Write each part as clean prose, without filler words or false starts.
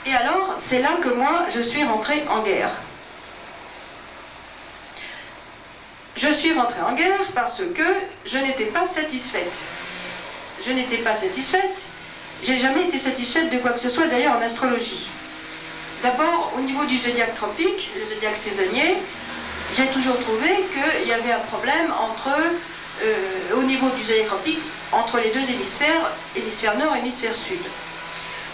Et alors, c'est là que moi, je suis rentrée en guerre. Je suis rentrée en guerre parce que je n'étais pas satisfaite. Je n'étais pas satisfaite. J'ai jamais été satisfaite de quoi que ce soit, d'ailleurs, en astrologie. D'abord, au niveau du zodiaque tropique, le zodiaque saisonnier, j'ai toujours trouvé qu'il y avait un problème au niveau du zodiaque tropique, entre les deux hémisphères, hémisphère nord et hémisphère sud.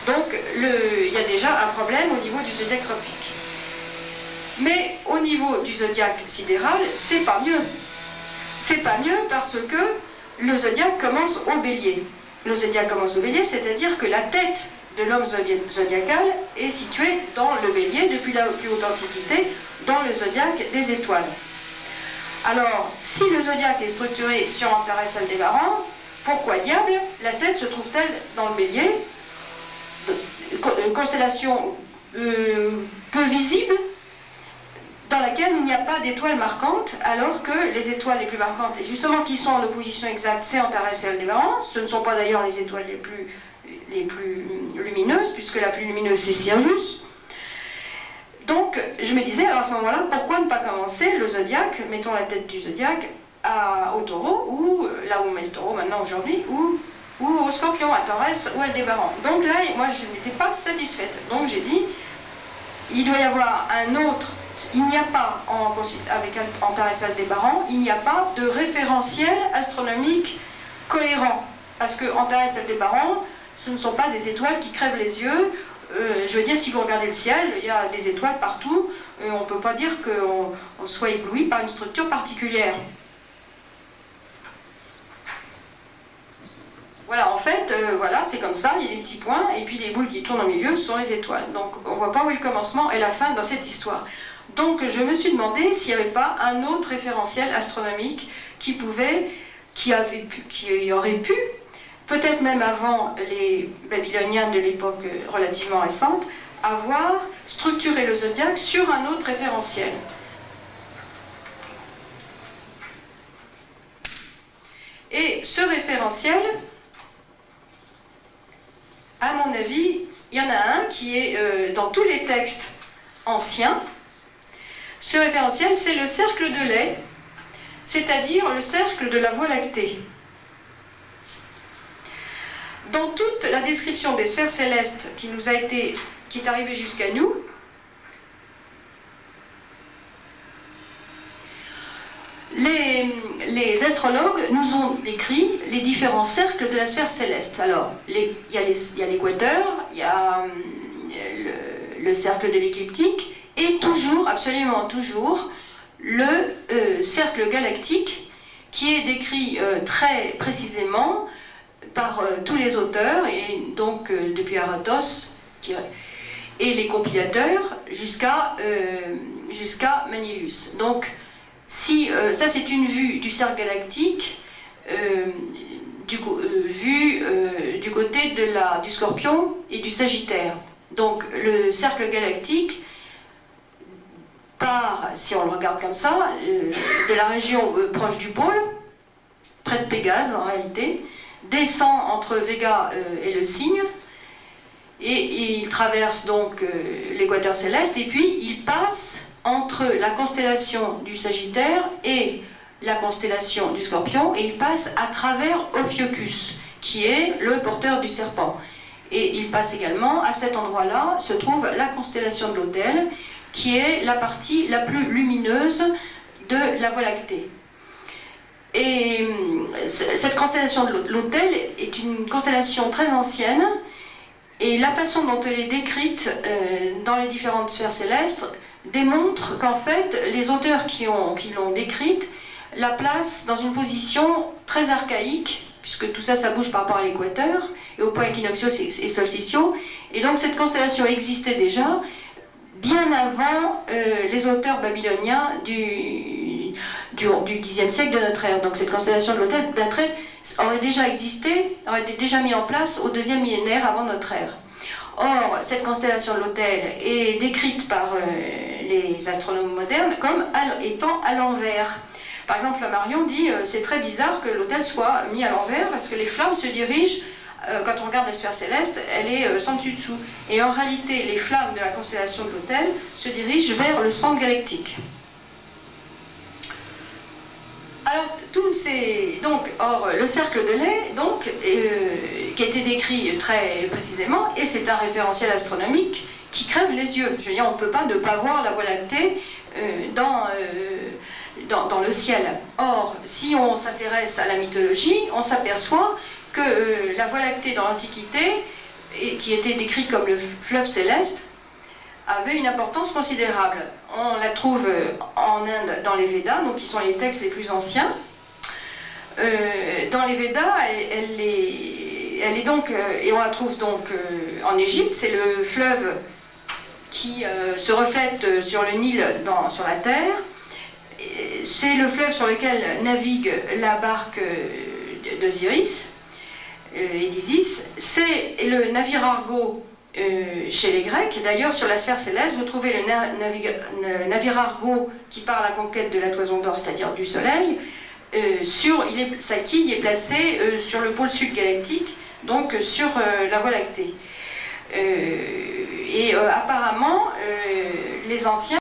Donc, il y a déjà un problème au niveau du zodiaque tropique. Mais au niveau du zodiaque sidéral, c'est pas mieux. C'est pas mieux parce que le zodiaque commence au bélier. Le zodiaque commence au bélier, c'est-à-dire que la tête de l'homme zodiacal est située dans le bélier depuis la plus haute antiquité, dans le zodiaque des étoiles. Alors, si le zodiaque est structuré sur Antares Aldébaran, pourquoi diable la tête se trouve-t-elle dans le bélier? Une constellation peu visible, dans laquelle il n'y a pas d'étoiles marquantes, alors que les étoiles les plus marquantes, et justement qui sont en opposition exacte, c'est Antares et Aldébaran. Ce ne sont pas d'ailleurs les étoiles les plus lumineuses, puisque la plus lumineuse c'est Sirius. Donc je me disais, alors à ce moment-là, pourquoi ne pas commencer le zodiaque, mettons la tête du zodiaque, au taureau, ou là où on met le taureau maintenant aujourd'hui, ou au scorpion, à Taurès ou à Aldébaran. Donc là, moi je n'étais pas satisfaite. Donc j'ai dit, il doit y avoir un autre. Il n'y a pas, avec Antares Aldébaran, il n'y a pas de référentiel astronomique cohérent. Parce que Antares Aldébaran, ce ne sont pas des étoiles qui crèvent les yeux. Je veux dire, si vous regardez le ciel, il y a des étoiles partout. On ne peut pas dire qu'on soit ébloui par une structure particulière. Voilà, en fait, voilà, c'est comme ça, il y a des petits points, et puis les boules qui tournent au milieu, ce sont les étoiles. Donc on ne voit pas où est le commencement et la fin dans cette histoire. Donc je me suis demandé s'il n'y avait pas un autre référentiel astronomique qui aurait pu, peut-être même avant les Babyloniens de l'époque relativement récente, avoir structuré le zodiaque sur un autre référentiel. Et ce référentiel, à mon avis, il y en a un qui est dans tous les textes anciens. Ce référentiel, c'est le cercle de lait, c'est-à-dire le cercle de la Voie lactée. Dans toute la description des sphères célestes qui est arrivée jusqu'à nous, les astrologues nous ont décrit les différents cercles de la sphère céleste. Alors, il y a l'équateur, il y a le cercle de l'écliptique, et toujours, absolument toujours, le cercle galactique qui est décrit très précisément par tous les auteurs, et donc depuis Aratos et les compilateurs jusqu'à Manilius. Donc, ça c'est une vue du cercle galactique vue du côté du Scorpion et du Sagittaire. Donc le cercle galactique part, si on le regarde comme ça, de la région proche du pôle, près de Pégase en réalité, descend entre Véga et le Cygne, et il traverse donc l'équateur céleste, et puis il passe entre la constellation du Sagittaire et la constellation du Scorpion, et il passe à travers Ophiuchus, qui est le porteur du serpent. Et il passe également, à cet endroit-là, se trouve la constellation de l'Autel, qui est la partie la plus lumineuse de la Voie lactée. Et cette constellation de l'Autel est une constellation très ancienne, et la façon dont elle est décrite dans les différentes sphères célestes démontre qu'en fait, les auteurs qui l'ont décrite la placent dans une position très archaïque, puisque tout ça, ça bouge par rapport à l'équateur, et aux points équinoxiaux et solsticiaux, et donc cette constellation existait déjà bien avant les auteurs babyloniens du Xe siècle de notre ère. Donc cette constellation de l'Autel aurait déjà existé, aurait été déjà mise en place au 2e millénaire avant notre ère. Or, cette constellation de l'Autel est décrite par les astronomes modernes comme étant à l'envers. Par exemple, Flammarion dit c'est très bizarre que l'Autel soit mis à l'envers parce que les flammes se dirigent quand on regarde la sphère céleste, elle est sans dessus-dessous. Et en réalité, les flammes de la constellation de l'Autel se dirigent vers le centre galactique. Alors, or, le cercle de lait, donc, qui a été décrit très précisément, et c'est un référentiel astronomique qui crève les yeux. Je veux dire, on ne peut pas ne pas voir la Voie lactée dans le ciel. Or, si on s'intéresse à la mythologie, on s'aperçoit que la Voie lactée dans l'Antiquité, qui était décrite comme le fleuve céleste, avait une importance considérable. On la trouve en Inde dans les Védas, donc qui sont les textes les plus anciens. Dans les Védas, elle est donc, et on la trouve donc en Égypte, c'est le fleuve qui se reflète sur le Nil, sur la terre. C'est le fleuve sur lequel navigue la barque d'Osiris et d'Isis. C'est le navire Argo chez les Grecs. D'ailleurs, sur la sphère céleste, vous trouvez le navire Argo qui part à la conquête de la toison d'or, c'est-à-dire du Soleil. Sa quille est placée sur le pôle sud galactique, donc sur la Voie lactée. Apparemment, les anciens